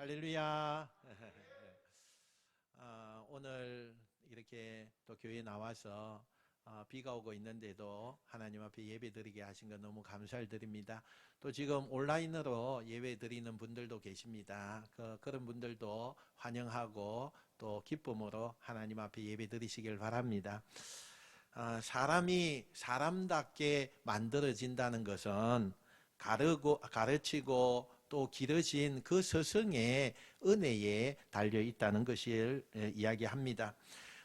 할렐루야. 오늘 이렇게 또 교회에 나와서 비가 오고 있는데도 하나님 앞에 예배 드리게 하신 것 너무 감사를 드립니다. 또 지금 온라인으로 예배 드리는 분들도 계십니다. 그런 분들도 환영하고 또 기쁨으로 하나님 앞에 예배 드리시길 바랍니다. 사람이 사람답게 만들어진다는 것은 가르치고 또 길어진 그 스승의 은혜에 달려 있다는 것을 이야기합니다.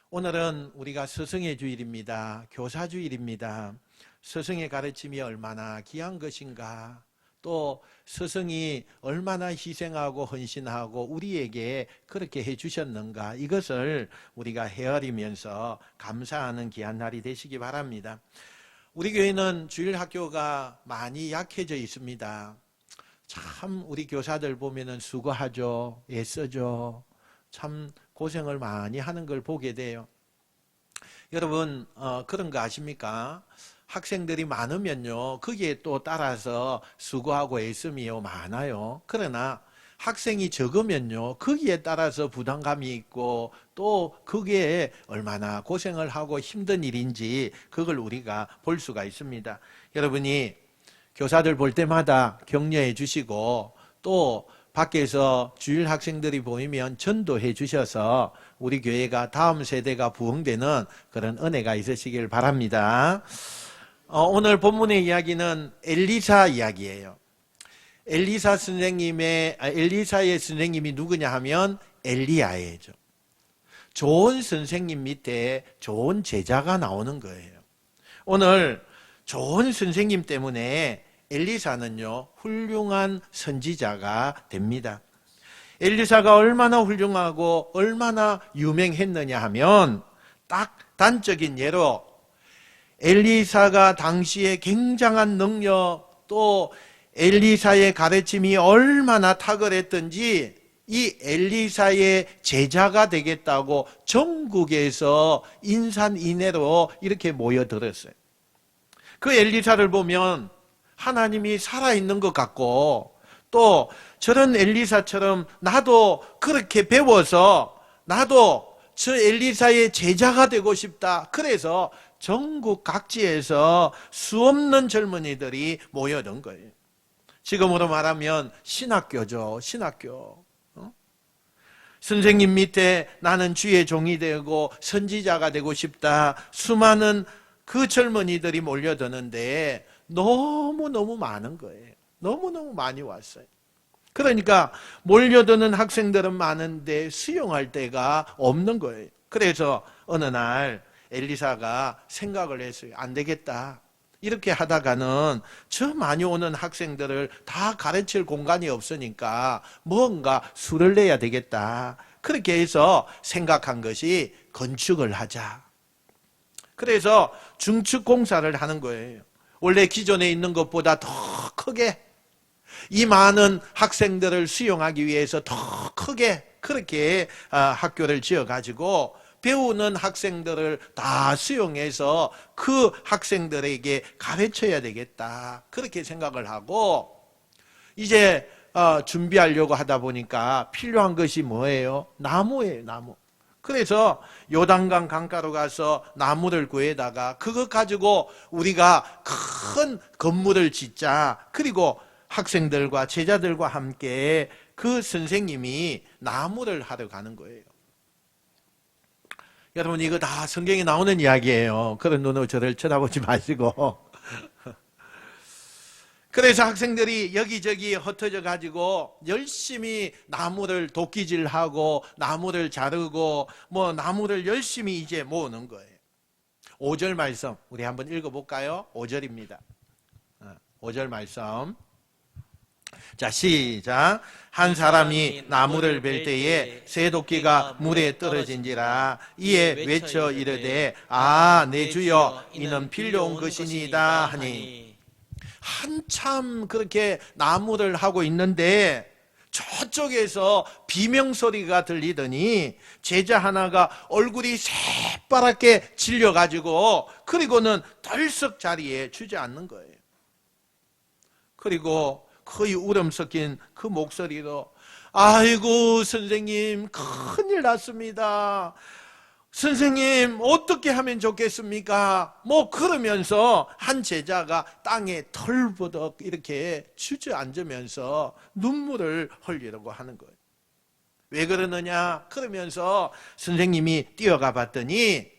오늘은 우리가 스승의 주일입니다. 교사주일입니다. 스승의 가르침이 얼마나 귀한 것인가, 또 스승이 얼마나 희생하고 헌신하고 우리에게 그렇게 해주셨는가, 이것을 우리가 헤아리면서 감사하는 귀한 날이 되시기 바랍니다. 우리 교회는 주일학교가 많이 약해져 있습니다. 참 우리 교사들 보면은 수고하죠. 애써죠. 참 고생을 많이 하는 걸 보게 돼요. 여러분 그런 거 아십니까? 학생들이 많으면요, 거기에 또 따라서 수고하고 애씀이 많아요. 그러나 학생이 적으면요, 거기에 따라서 부담감이 있고 또 그게 얼마나 고생을 하고 힘든 일인지 그걸 우리가 볼 수가 있습니다. 여러분이 교사들 볼 때마다 격려해 주시고 또 밖에서 주일 학생들이 보이면 전도해 주셔서 우리 교회가 다음 세대가 부흥되는 그런 은혜가 있으시길 바랍니다. 오늘 본문의 이야기는 엘리사 이야기예요. 엘리사의 선생님이 누구냐 하면 엘리야예요. 좋은 선생님 밑에 좋은 제자가 나오는 거예요. 오늘 좋은 선생님 때문에 엘리사는요, 훌륭한 선지자가 됩니다. 엘리사가 얼마나 훌륭하고 얼마나 유명했느냐 하면 딱 단적인 예로 엘리사가 당시에 굉장한 능력, 또 엘리사의 가르침이 얼마나 탁월했던지 이 엘리사의 제자가 되겠다고 전국에서 인산인해로 이렇게 모여들었어요. 그 엘리사를 보면 하나님이 살아있는 것 같고, 또 저런 엘리사처럼 나도 그렇게 배워서 나도 저 엘리사의 제자가 되고 싶다. 그래서 전국 각지에서 수없는 젊은이들이 모여든 거예요. 지금으로 말하면 신학교죠. 신학교. 선생님 밑에 나는 주의 종이 되고 선지자가 되고 싶다. 수많은 그 젊은이들이 몰려드는데 너무너무 많은 거예요. 너무너무 많이 왔어요. 그러니까 몰려드는 학생들은 많은데 수용할 데가 없는 거예요. 그래서 어느 날 엘리사가 생각을 했어요. 안 되겠다. 이렇게 하다가는 저 많이 오는 학생들을 다 가르칠 공간이 없으니까 뭔가 수를 내야 되겠다. 그렇게 해서 생각한 것이 건축을 하자. 그래서 중축 공사를 하는 거예요. 원래 기존에 있는 것보다 더 크게, 이 많은 학생들을 수용하기 위해서 더 크게 그렇게 학교를 지어가지고 배우는 학생들을 다 수용해서 그 학생들에게 가르쳐야 되겠다. 그렇게 생각을 하고 이제 준비하려고 하다 보니까 필요한 것이 뭐예요? 나무예요, 나무. 그래서 요단강 강가로 가서 나무를 구해다가 그것 가지고 우리가 큰 건물을 짓자. 그리고 학생들과 제자들과 함께 그 선생님이 나무를 하러 가는 거예요. 여러분 이거 다 성경에 나오는 이야기예요. 그런 눈으로 저를 쳐다보지 마시고. 그래서 학생들이 여기저기 흩어져 가지고 열심히 나무를 도끼질하고 나무를 자르고 나무를 열심히 이제 모으는 거예요. 5절 말씀 우리 한번 읽어볼까요? 5절입니다. 5절 말씀. 자, 시작. 한 사람이 나무를 벨 때에 새 도끼가 물에 떨어진지라 이에 외쳐 이르되 내 주여 이는 필요한 것이니이다 하니. 한참 그렇게 나무를 하고 있는데 저쪽에서 비명소리가 들리더니 제자 하나가 얼굴이 새빠랗게 질려가지고 그리고는 덜썩 자리에 주저앉는 거예요. 그리고 거의 울음 섞인 그 목소리로 아이고 선생님 큰일 났습니다. 선생님 어떻게 하면 좋겠습니까? 뭐 그러면서 한 제자가 땅에 털버덕 이렇게 주저앉으면서 눈물을 흘리려고 하는 거예요. 왜 그러느냐? 그러면서 선생님이 뛰어가 봤더니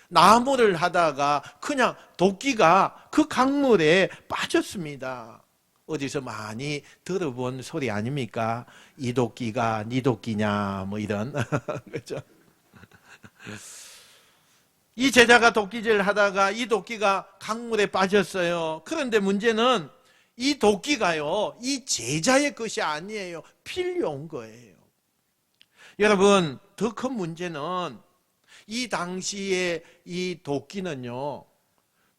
나무를 하다가 그냥 도끼가 그 강물에 빠졌습니다. 어디서 많이 들어본 소리 아닙니까? 이 도끼가 네 도끼냐 뭐 이런 그렇죠? 이 제자가 도끼질 하다가 이 도끼가 강물에 빠졌어요. 그런데 문제는 이 도끼가요, 이 제자의 것이 아니에요. 빌려온 거예요. 여러분, 더 큰 문제는 이 당시에 이 도끼는요,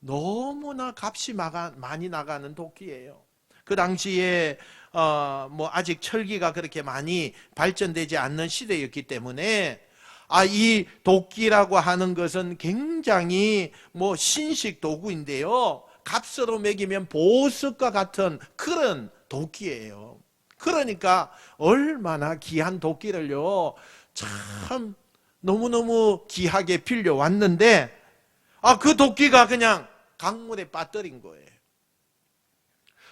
너무나 값이 많이 나가는 도끼예요. 그 당시에 뭐 아직 철기가 그렇게 많이 발전되지 않는 시대였기 때문에 이 도끼라고 하는 것은 굉장히 뭐 신식 도구인데요, 값으로 매기면 보석과 같은 그런 도끼예요. 그러니까 얼마나 귀한 도끼를요, 참 너무너무 귀하게 빌려왔는데 그 도끼가 그냥 강물에 빠뜨린 거예요.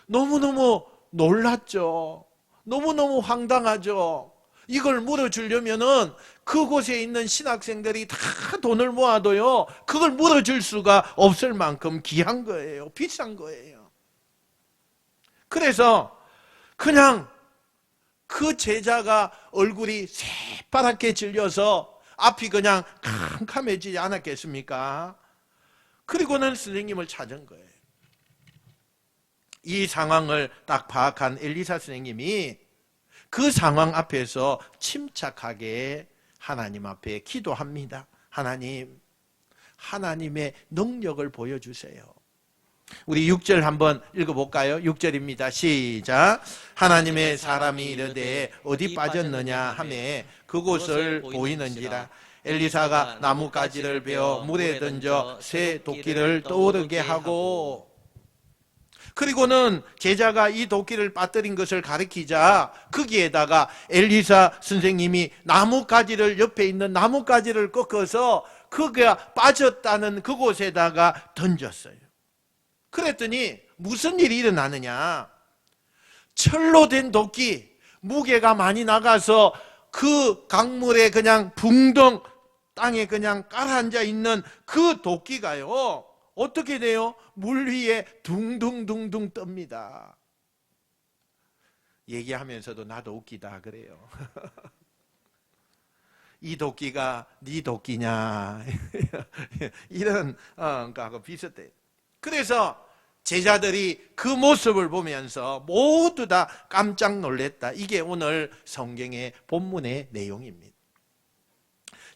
너무너무 놀랐죠. 너무너무 황당하죠. 이걸 물어주려면은 그곳에 있는 신학생들이 다 돈을 모아도요, 그걸 물어줄 수가 없을 만큼 귀한 거예요. 비싼 거예요. 그래서 그냥 그 제자가 얼굴이 새파랗게 질려서 앞이 그냥 캄캄해지지 않았겠습니까? 그리고는 선생님을 찾은 거예요. 이 상황을 딱 파악한 엘리사 선생님이 그 상황 앞에서 침착하게 하나님 앞에 기도합니다. 하나님, 하나님의 능력을 보여주세요. 우리 6절 한번 읽어볼까요? 6절입니다. 시작. 하나님의 사람이 이르되 어디 빠졌느냐 하매 그곳을 보이는지라. 엘리사가 나뭇가지를 베어 물에 던져 새 도끼를 떠오르게 하고, 그리고는 제자가 이 도끼를 빠뜨린 것을 가리키자 거기에다가 엘리사 선생님이 나뭇가지를, 옆에 있는 나뭇가지를 꺾어서 그가 빠졌다는 그곳에다가 던졌어요. 그랬더니 무슨 일이 일어나느냐? 철로 된 도끼, 무게가 많이 나가서 그 강물에 그냥 붕덩 땅에 그냥 깔아앉아 있는 그 도끼가요, 어떻게 돼요? 물 위에 둥둥둥둥 뜹니다. 얘기하면서도 나도 웃기다 그래요. 이 도끼가 네 도끼냐 이런 거하고 비슷해요. 그래서 제자들이 그 모습을 보면서 모두 다 깜짝 놀랐다. 이게 오늘 성경의 본문의 내용입니다.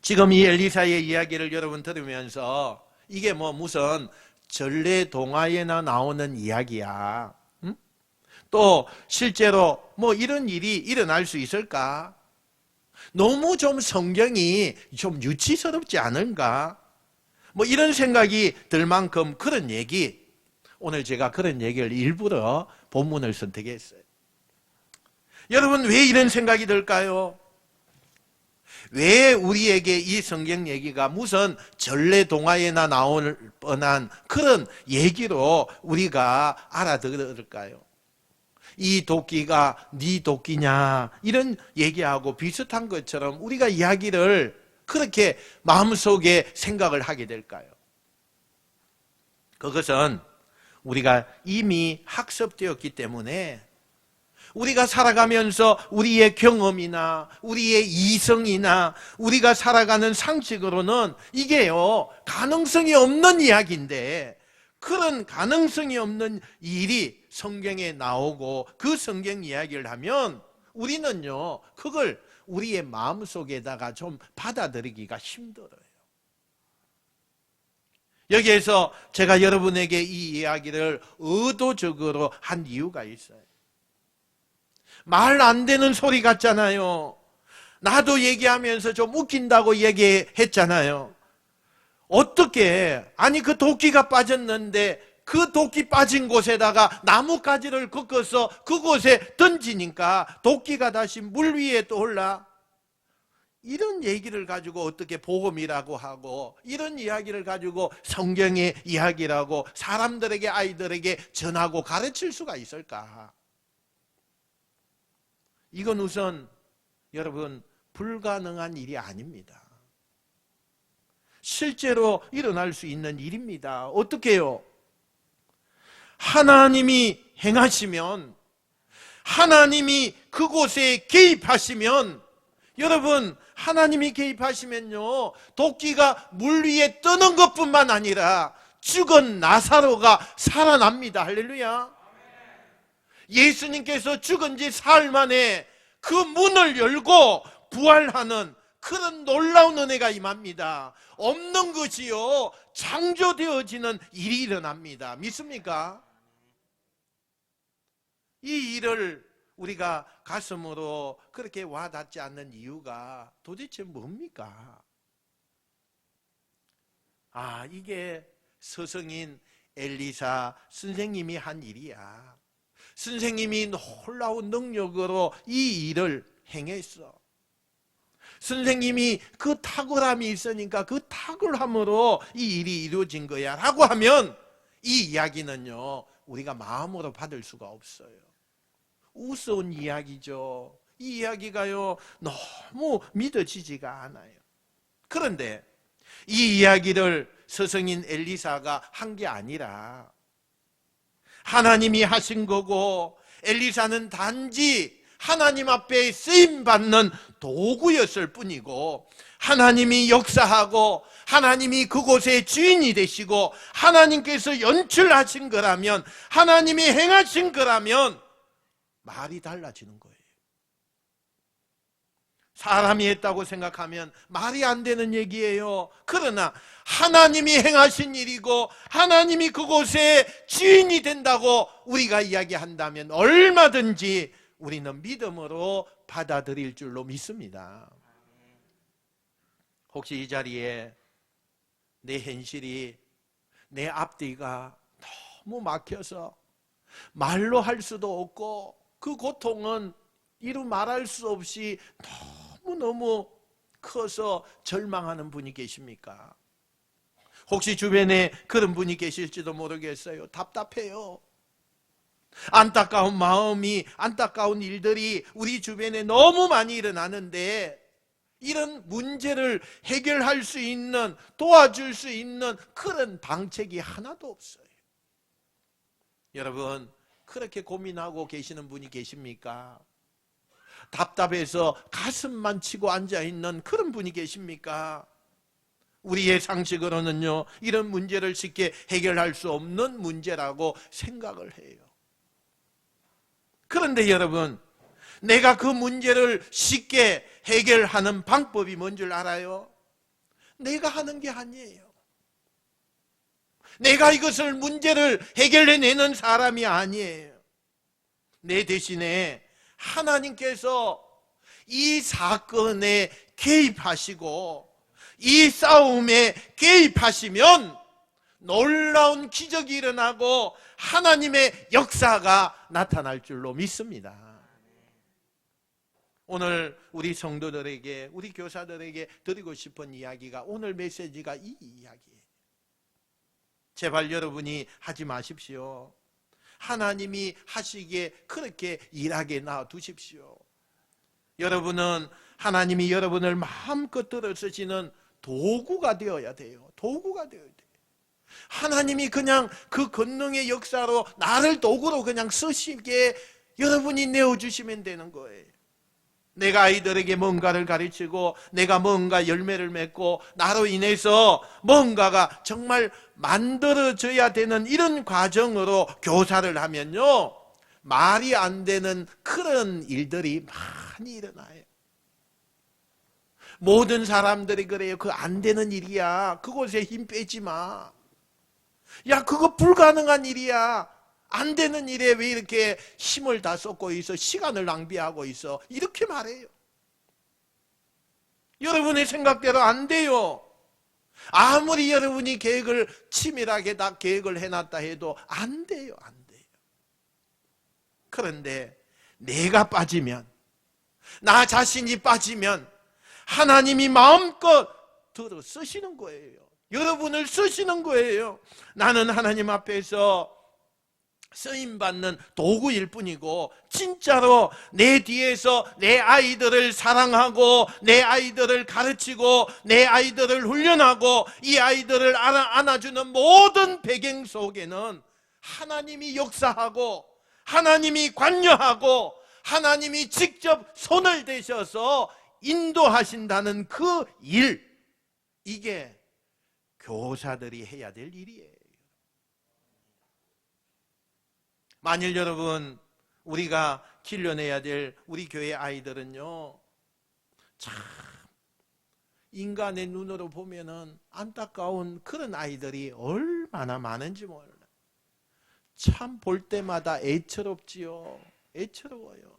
지금 이 엘리사의 이야기를 여러분 들으면서 이게 뭐 무슨 전래 동화에나 나오는 이야기야, 응? 또 실제로 뭐 이런 일이 일어날 수 있을까? 너무 좀 성경이 좀 유치스럽지 않은가? 뭐 이런 생각이 들 만큼 그런 얘기, 오늘 제가 그런 얘기를 일부러 본문을 선택했어요. 여러분, 왜 이런 생각이 들까요? 왜 우리에게 이 성경 얘기가 무슨 전래 동화에나 나올 뻔한 그런 얘기로 우리가 알아들을까요? 이 도끼가 네 도끼냐 이런 얘기하고 비슷한 것처럼 우리가 이야기를 그렇게 마음속에 생각을 하게 될까요? 그것은 우리가 이미 학습되었기 때문에 우리가 살아가면서 우리의 경험이나 우리의 이성이나 우리가 살아가는 상식으로는 이게요, 가능성이 없는 이야기인데, 그런 가능성이 없는 일이 성경에 나오고 그 성경 이야기를 하면 우리는요, 그걸 우리의 마음속에다가 좀 받아들이기가 힘들어요. 여기에서 제가 여러분에게 이 이야기를 의도적으로 한 이유가 있어요. 말 안 되는 소리 같잖아요. 나도 얘기하면서 좀 웃긴다고 얘기했잖아요. 어떻게, 아니 그 도끼가 빠졌는데 그 도끼 빠진 곳에다가 나뭇가지를 꺾어서 그곳에 던지니까 도끼가 다시 물 위에 떠올라. 이런 얘기를 가지고 어떻게 복음이라고 하고, 이런 이야기를 가지고 성경의 이야기라고 사람들에게, 아이들에게 전하고 가르칠 수가 있을까? 이건 우선 여러분 불가능한 일이 아닙니다. 실제로 일어날 수 있는 일입니다. 어떻게 해요? 하나님이 행하시면, 하나님이 그곳에 개입하시면, 여러분 하나님이 개입하시면요, 도끼가 물 위에 뜨는 것뿐만 아니라 죽은 나사로가 살아납니다. 할렐루야. 예수님께서 죽은 지 사흘 만에 그 문을 열고 부활하는 그런 놀라운 은혜가 임합니다. 없는 것이요 창조되어지는 일이 일어납니다. 믿습니까? 이 일을 우리가 가슴으로 그렇게 와닿지 않는 이유가 도대체 뭡니까? 이게 스승인 엘리사 선생님이 한 일이야. 선생님이 놀라운 능력으로 이 일을 행했어. 선생님이 그 탁월함이 있으니까 그 탁월함으로 이 일이 이루어진 거야 라고 하면 이 이야기는요 우리가 마음으로 받을 수가 없어요. 우스운 이야기죠. 이 이야기가요 너무 믿어지지가 않아요. 그런데 이 이야기를 스승인 엘리사가 한 게 아니라 하나님이 하신 거고, 엘리사는 단지 하나님 앞에 쓰임받는 도구였을 뿐이고, 하나님이 역사하고 하나님이 그곳의 주인이 되시고 하나님께서 연출하신 거라면, 하나님이 행하신 거라면 말이 달라지는 거예요. 사람이 했다고 생각하면 말이 안 되는 얘기예요. 그러나 하나님이 행하신 일이고 하나님이 그곳에 주인이 된다고 우리가 이야기한다면 얼마든지 우리는 믿음으로 받아들일 줄로 믿습니다. 혹시 이 자리에 내 현실이, 내 앞뒤가 너무 막혀서 말로 할 수도 없고 그 고통은 이루 말할 수 없이 너무너무 커서 절망하는 분이 계십니까? 혹시 주변에 그런 분이 계실지도 모르겠어요. 답답해요. 안타까운 마음이, 안타까운 일들이 우리 주변에 너무 많이 일어나는데 이런 문제를 해결할 수 있는, 도와줄 수 있는 그런 방책이 하나도 없어요. 여러분 그렇게 고민하고 계시는 분이 계십니까? 답답해서 가슴만 치고 앉아있는 그런 분이 계십니까? 우리의 상식으로는요 이런 문제를 쉽게 해결할 수 없는 문제라고 생각을 해요. 그런데 여러분, 내가 그 문제를 쉽게 해결하는 방법이 뭔 줄 알아요? 내가 하는 게 아니에요. 내가 이것을 문제를 해결해내는 사람이 아니에요. 내 대신에 하나님께서 이 사건에 개입하시고 이 싸움에 개입하시면 놀라운 기적이 일어나고 하나님의 역사가 나타날 줄로 믿습니다. 오늘 우리 성도들에게, 우리 교사들에게 드리고 싶은 이야기가, 오늘 메시지가 이 이야기예요. 제발 여러분이 하지 마십시오. 하나님이 하시기에 그렇게 일하게 놔두십시오. 여러분은 하나님이 여러분을 마음껏 들어 쓰시는 도구가 되어야 돼요. 도구가 되어야 돼요. 하나님이 그냥 그 권능의 역사로 나를 도구로 그냥 쓰시게 여러분이 내어주시면 되는 거예요. 내가 아이들에게 뭔가를 가르치고 내가 뭔가 열매를 맺고 나로 인해서 뭔가가 정말 만들어져야 되는 이런 과정으로 교사를 하면요 말이 안 되는 그런 일들이 많이 일어나요. 모든 사람들이 그래요. 그거 안 되는 일이야. 그곳에 힘 빼지 마. 야, 그거 불가능한 일이야. 안 되는 일에 왜 이렇게 힘을 다 쏟고 있어? 시간을 낭비하고 있어? 이렇게 말해요. 여러분의 생각대로 안 돼요. 아무리 여러분이 계획을 치밀하게 다 계획을 해놨다 해도 안 돼요. 안 돼요. 그런데 내가 빠지면, 나 자신이 빠지면 하나님이 마음껏 들어 쓰시는 거예요. 여러분을 쓰시는 거예요. 나는 하나님 앞에서 쓰임받는 도구일 뿐이고, 진짜로 내 뒤에서 내 아이들을 사랑하고 내 아이들을 가르치고 내 아이들을 훈련하고 이 아이들을 안아주는 모든 배경 속에는 하나님이 역사하고 하나님이 관여하고 하나님이 직접 손을 대셔서 인도하신다는 그 일, 이게 교사들이 해야 될 일이에요. 만일 여러분, 우리가 길러내야 될 우리 교회 아이들은요, 참 인간의 눈으로 보면은 안타까운 그런 아이들이 얼마나 많은지 몰라요. 참 볼 때마다 애처롭지요. 애처로워요.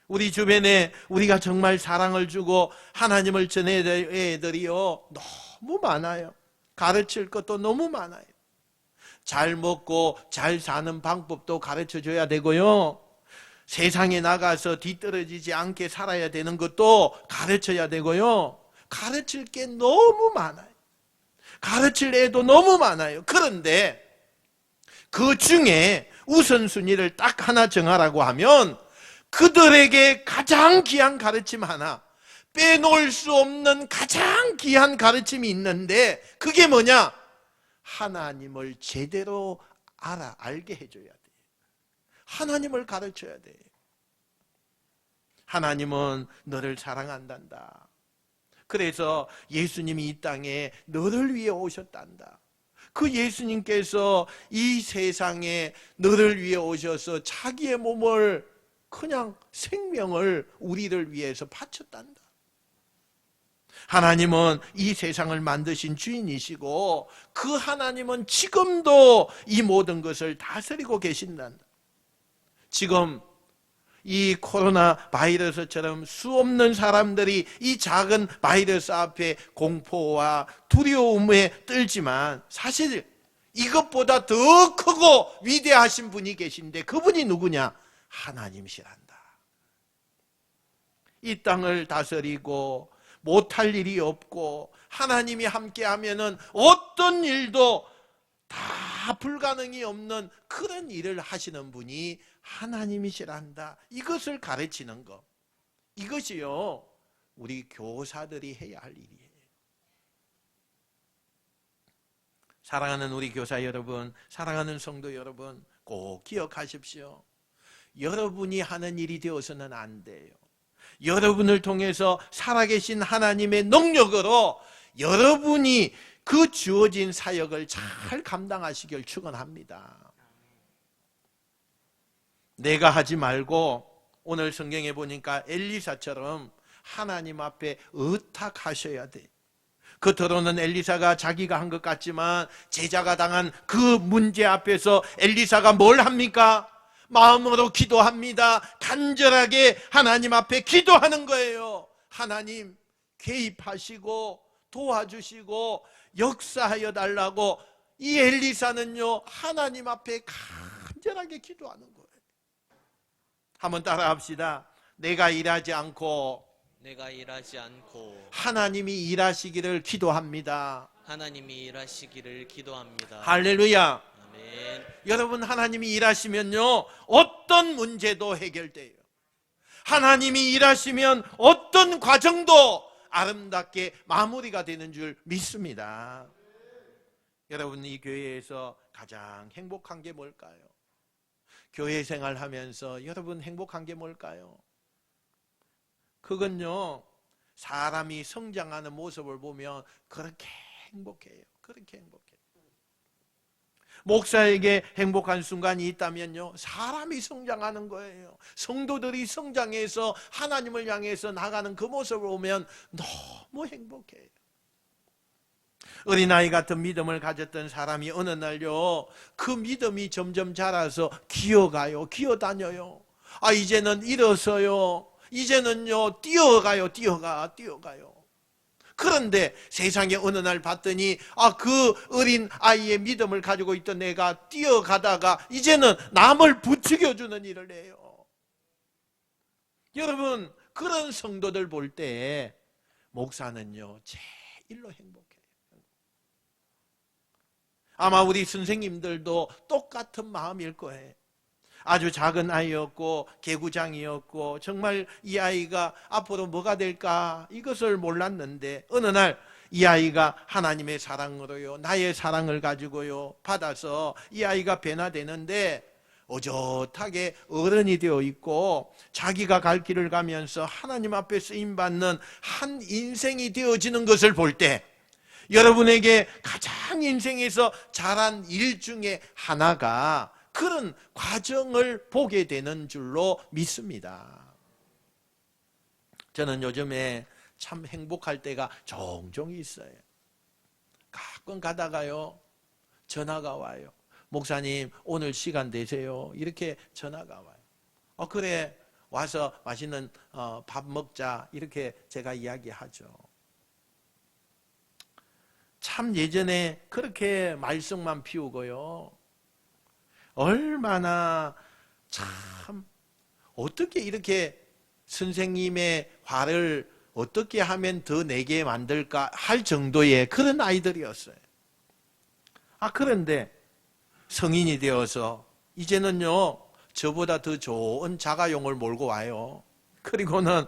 우리 주변에 우리가 정말 사랑을 주고 하나님을 전해야 될 애들이요, 너무 많아요. 가르칠 것도 너무 많아요. 잘 먹고 잘 사는 방법도 가르쳐줘야 되고요, 세상에 나가서 뒤떨어지지 않게 살아야 되는 것도 가르쳐야 되고요, 가르칠 게 너무 많아요. 가르칠 애도 너무 많아요. 그런데 그 중에 우선순위를 딱 하나 정하라고 하면 그들에게 가장 귀한 가르침 하나, 빼놓을 수 없는 가장 귀한 가르침이 있는데, 그게 뭐냐? 하나님을 제대로 알게 해줘야 돼요. 하나님을 가르쳐야 돼요. 하나님은 너를 사랑한단다. 그래서 예수님이 이 땅에 너를 위해 오셨단다. 그 예수님께서 이 세상에 너를 위해 오셔서 자기의 몸을, 그냥 생명을 우리를 위해서 바쳤단다. 하나님은 이 세상을 만드신 주인이시고 그 하나님은 지금도 이 모든 것을 다스리고 계신단다. 지금 이 코로나 바이러스처럼 수없는 사람들이 이 작은 바이러스 앞에 공포와 두려움에 떨지만, 사실 이것보다 더 크고 위대하신 분이 계신데, 그분이 누구냐? 하나님이시란다. 이 땅을 다스리고 못할 일이 없고, 하나님이 함께하면은 어떤 일도 다 불가능이 없는 그런 일을 하시는 분이 하나님이시란다. 이것을 가르치는 것, 이것이요 우리 교사들이 해야 할 일이에요. 사랑하는 우리 교사 여러분, 사랑하는 성도 여러분, 꼭 기억하십시오. 여러분이 하는 일이 되어서는 안 돼요. 여러분을 통해서 살아계신 하나님의 능력으로 여러분이 그 주어진 사역을 잘 감당하시길 축원합니다. 내가 하지 말고, 오늘 성경에 보니까 엘리사처럼 하나님 앞에 의탁하셔야 돼. 겉으로는 엘리사가 자기가 한 것 같지만 제자가 당한 그 문제 앞에서 엘리사가 뭘 합니까? 마음으로 기도합니다. 간절하게 하나님 앞에 기도하는 거예요. 하나님 개입하시고 도와주시고 역사하여 달라고. 이 엘리사는요 하나님 앞에 간절하게 기도하는 거예요. 한번 따라합시다. 내가 일하지 않고 하나님이 일하시기를 기도합니다. 하나님이 일하시기를 기도합니다. 할렐루야. 아멘. 여러분, 하나님이 일하시면요 어떤 문제도 해결돼요. 하나님이 일하시면 어떤 과정도 아름답게 마무리가 되는 줄 믿습니다. 여러분, 이 교회에서 가장 행복한 게 뭘까요? 교회 생활하면서 여러분 행복한 게 뭘까요? 그건요 사람이 성장하는 모습을 보면 그렇게 행복해요. 그렇게 행복해요. 목사에게 행복한 순간이 있다면요 사람이 성장하는 거예요. 성도들이 성장해서 하나님을 향해서 나가는 그 모습을 보면 너무 행복해요. 어린아이 같은 믿음을 가졌던 사람이 어느 날요 그 믿음이 점점 자라서 기어가요. 기어다녀요. 이제는 일어서요. 이제는요 뛰어가요. 뛰어가요. 그런데 세상에 어느 날 봤더니 그 어린 아이의 믿음을 가지고 있던 애가 뛰어가다가 이제는 남을 부추겨주는 일을 해요. 여러분, 그런 성도들 볼 때 목사는요 제일로 행복해요. 아마 우리 선생님들도 똑같은 마음일 거예요. 아주 작은 아이였고 개구장이었고 정말 이 아이가 앞으로 뭐가 될까 이것을 몰랐는데 어느 날 이 아이가 하나님의 사랑으로요 나의 사랑을 가지고요 받아서 이 아이가 변화되는데 어젓하게 어른이 되어 있고 자기가 갈 길을 가면서 하나님 앞에 쓰임받는 한 인생이 되어지는 것을 볼 때 여러분에게 가장 인생에서 잘한 일 중에 하나가 그런 과정을 보게 되는 줄로 믿습니다. 저는 요즘에 참 행복할 때가 종종 있어요. 가끔 가다가요 전화가 와요. 목사님 오늘 시간 되세요? 이렇게 전화가 와요. 그래 와서 맛있는 밥 먹자 이렇게 제가 이야기하죠. 참 예전에 그렇게 말썽만 피우고요 얼마나 참 어떻게 이렇게 선생님의 화를 어떻게 하면 더 내게 만들까 할 정도의 그런 아이들이었어요. 그런데 성인이 되어서 이제는요 저보다 더 좋은 자가용을 몰고 와요. 그리고는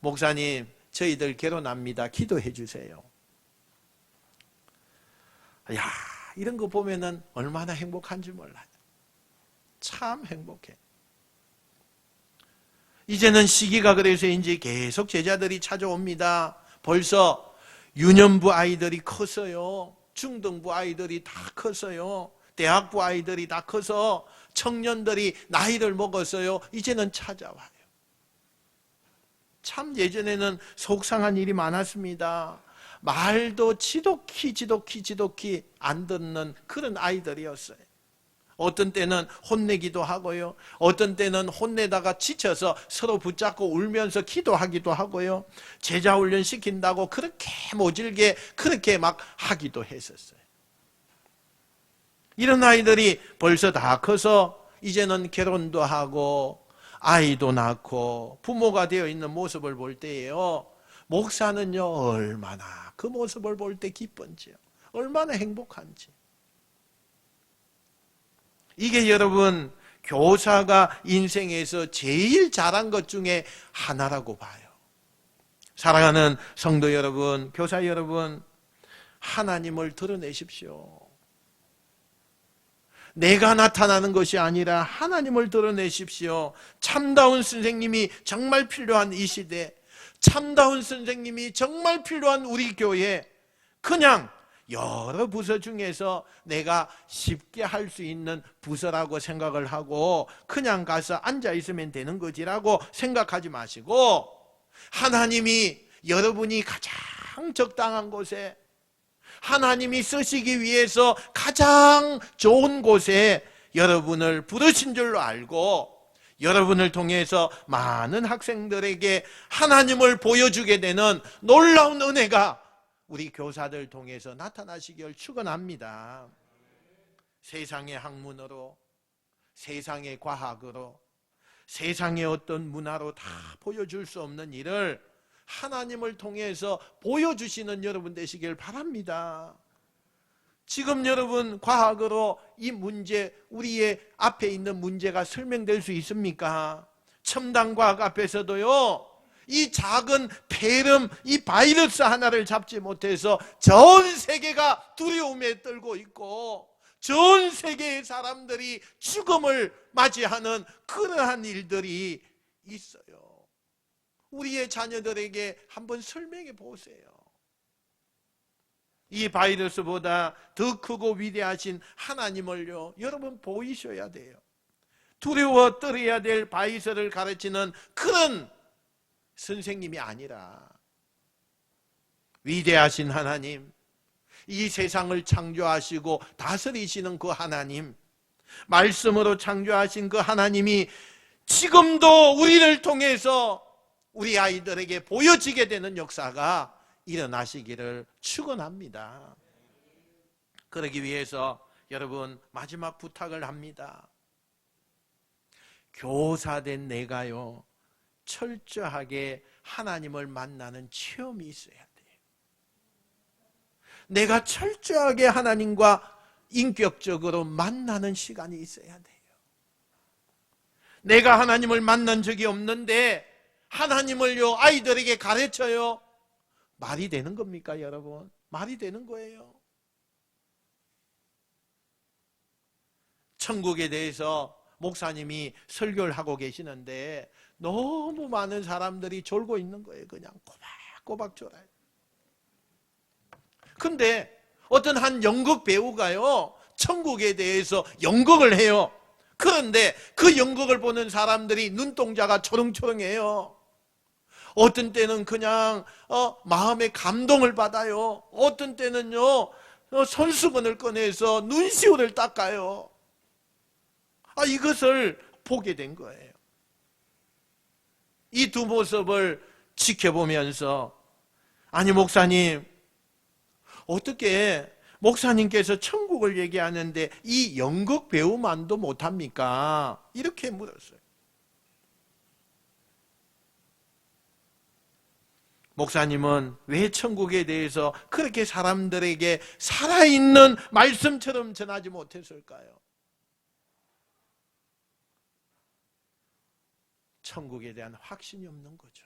목사님 저희들 결혼합니다. 기도해 주세요. 야, 이런 거 보면은 얼마나 행복한지 몰라요. 참 행복해. 이제는 시기가 그래서인지 계속 제자들이 찾아옵니다. 벌써 유년부 아이들이 컸어요. 중등부 아이들이 다 컸어요. 대학부 아이들이 다 커서 청년들이 나이를 먹었어요. 이제는 찾아와요. 참 예전에는 속상한 일이 많았습니다. 말도 지독히 안 듣는 그런 아이들이었어요. 어떤 때는 혼내기도 하고요. 어떤 때는 혼내다가 지쳐서 서로 붙잡고 울면서 기도하기도 하고요. 제자 훈련 시킨다고 그렇게 모질게 그렇게 막 하기도 했었어요. 이런 아이들이 벌써 다 커서 이제는 결혼도 하고 아이도 낳고 부모가 되어 있는 모습을 볼 때에요. 목사는요 얼마나 그 모습을 볼 때 기쁜지요. 얼마나 행복한지. 이게 여러분 교사가 인생에서 제일 잘한 것 중에 하나라고 봐요. 사랑하는 성도 여러분, 교사 여러분, 하나님을 드러내십시오. 내가 나타나는 것이 아니라 하나님을 드러내십시오. 참다운 선생님이 정말 필요한 이 시대, 참다운 선생님이 정말 필요한 우리 교회, 그냥 여러 부서 중에서 내가 쉽게 할 수 있는 부서라고 생각을 하고 그냥 가서 앉아 있으면 되는 거지라고 생각하지 마시고 하나님이 여러분이 가장 적당한 곳에 하나님이 쓰시기 위해서 가장 좋은 곳에 여러분을 부르신 줄로 알고 여러분을 통해서 많은 학생들에게 하나님을 보여주게 되는 놀라운 은혜가 우리 교사들 통해서 나타나시길 축원합니다. 세상의 학문으로, 세상의 과학으로, 세상의 어떤 문화로 다 보여줄 수 없는 일을 하나님을 통해서 보여주시는 여러분 되시길 바랍니다. 지금 여러분 과학으로 이 문제, 우리의 앞에 있는 문제가 설명될 수 있습니까? 첨단과학 앞에서도요 이 작은 폐렴, 이 바이러스 하나를 잡지 못해서 전 세계가 두려움에 떨고 있고 전 세계의 사람들이 죽음을 맞이하는 그러한 일들이 있어요. 우리의 자녀들에게 한번 설명해 보세요. 이 바이러스보다 더 크고 위대하신 하나님을요 여러분 보이셔야 돼요. 두려워 떨어야 될 바이러스를 가르치는 그런 선생님이 아니라 위대하신 하나님, 이 세상을 창조하시고 다스리시는 그 하나님, 말씀으로 창조하신 그 하나님이 지금도 우리를 통해서 우리 아이들에게 보여지게 되는 역사가 일어나시기를 축원합니다. 그러기 위해서 여러분 마지막 부탁을 합니다. 교사된 내가요, 철저하게 하나님을 만나는 체험이 있어야 돼요. 내가 철저하게 하나님과 인격적으로 만나는 시간이 있어야 돼요. 내가 하나님을 만난 적이 없는데 하나님을요 아이들에게 가르쳐요. 말이 되는 겁니까, 여러분? 말이 되는 거예요. 천국에 대해서 목사님이 설교를 하고 계시는데 너무 많은 사람들이 졸고 있는 거예요. 그냥 꼬박꼬박 졸아요. 근데 어떤 한 연극 배우가요, 천국에 대해서 연극을 해요. 그런데 그 연극을 보는 사람들이 눈동자가 초롱초롱해요. 어떤 때는 그냥 마음의 감동을 받아요. 어떤 때는요 손수건을 꺼내서 눈시울을 닦아요. 이것을 보게 된 거예요. 이 두 모습을 지켜보면서, 아니 목사님, 어떻게 목사님께서 천국을 얘기하는데 이 연극 배우만도 못합니까? 이렇게 물었어요. 목사님은 왜 천국에 대해서 그렇게 사람들에게 살아있는 말씀처럼 전하지 못했을까요? 천국에 대한 확신이 없는 거죠.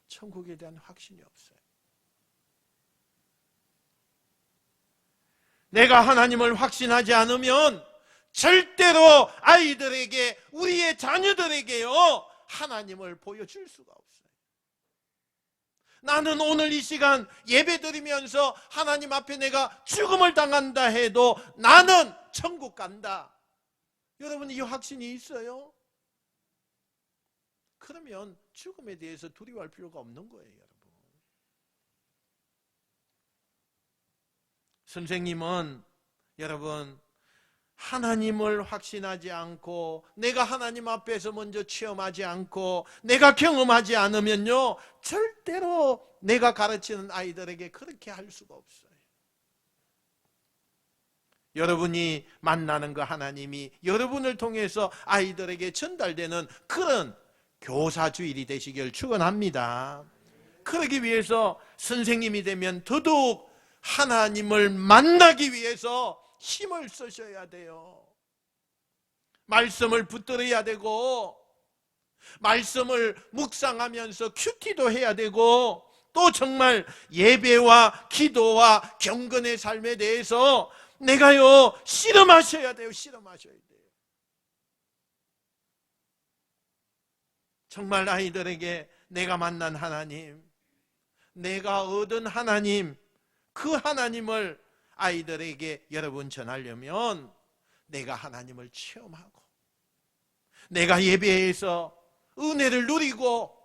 천국에 대한 확신이 없어요. 내가 하나님을 확신하지 않으면 절대로 아이들에게, 우리의 자녀들에게요 하나님을 보여줄 수가 없어요. 나는 오늘 이 시간 예배 드리면서 하나님 앞에 내가 죽음을 당한다 해도 나는 천국 간다. 여러분, 이 확신이 있어요? 그러면 죽음에 대해서 두려워할 필요가 없는 거예요, 여러분. 선생님은 여러분 하나님을 확신하지 않고 내가 하나님 앞에서 먼저 체험하지 않고 내가 경험하지 않으면요 절대로 내가 가르치는 아이들에게 그렇게 할 수가 없어요. 여러분이 만나는 그 하나님이 여러분을 통해서 아이들에게 전달되는 그런 교사주일이 되시길 축원합니다. 그러기 위해서 선생님이 되면 더더욱 하나님을 만나기 위해서 힘을 쓰셔야 돼요. 말씀을 붙들어야 되고 말씀을 묵상하면서 큐티도 해야 되고 또 정말 예배와 기도와 경건의 삶에 대해서 내가요 실험하셔야 돼요. 실험하셔야 돼요. 정말 아이들에게 내가 만난 하나님, 내가 얻은 하나님, 그 하나님을 아이들에게 여러분 전하려면 내가 하나님을 체험하고 내가 예배에서 은혜를 누리고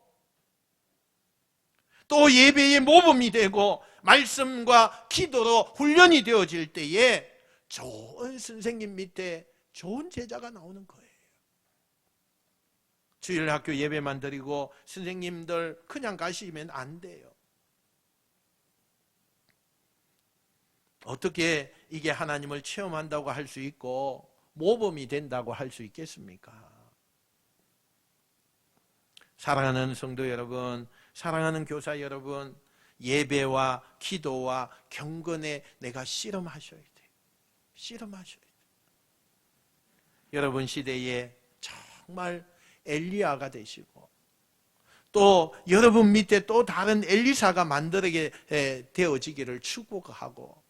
또 예배의 모범이 되고 말씀과 기도로 훈련이 되어질 때에 좋은 선생님 밑에 좋은 제자가 나오는 거예요. 주일학교 예배만 드리고 선생님들 그냥 가시면 안 돼요. 어떻게 이게 하나님을 체험한다고 할 수 있고 모범이 된다고 할 수 있겠습니까? 사랑하는 성도 여러분, 사랑하는 교사 여러분, 예배와 기도와 경건에 내가 실험하셔야 돼요. 실험하셔야 돼요. 여러분 시대에 정말 엘리야가 되시고 또 여러분 밑에 또 다른 엘리사가 만들게 되어지기를 축복하고,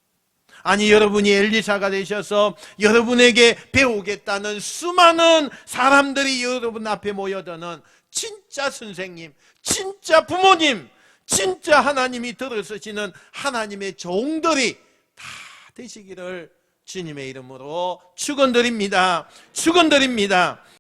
아니 여러분이 엘리사가 되셔서 여러분에게 배우겠다는 수많은 사람들이 여러분 앞에 모여드는 진짜 선생님, 진짜 부모님, 진짜 하나님이 들어서시는 하나님의 종들이 다 되시기를 주님의 이름으로 축원드립니다. 축원드립니다.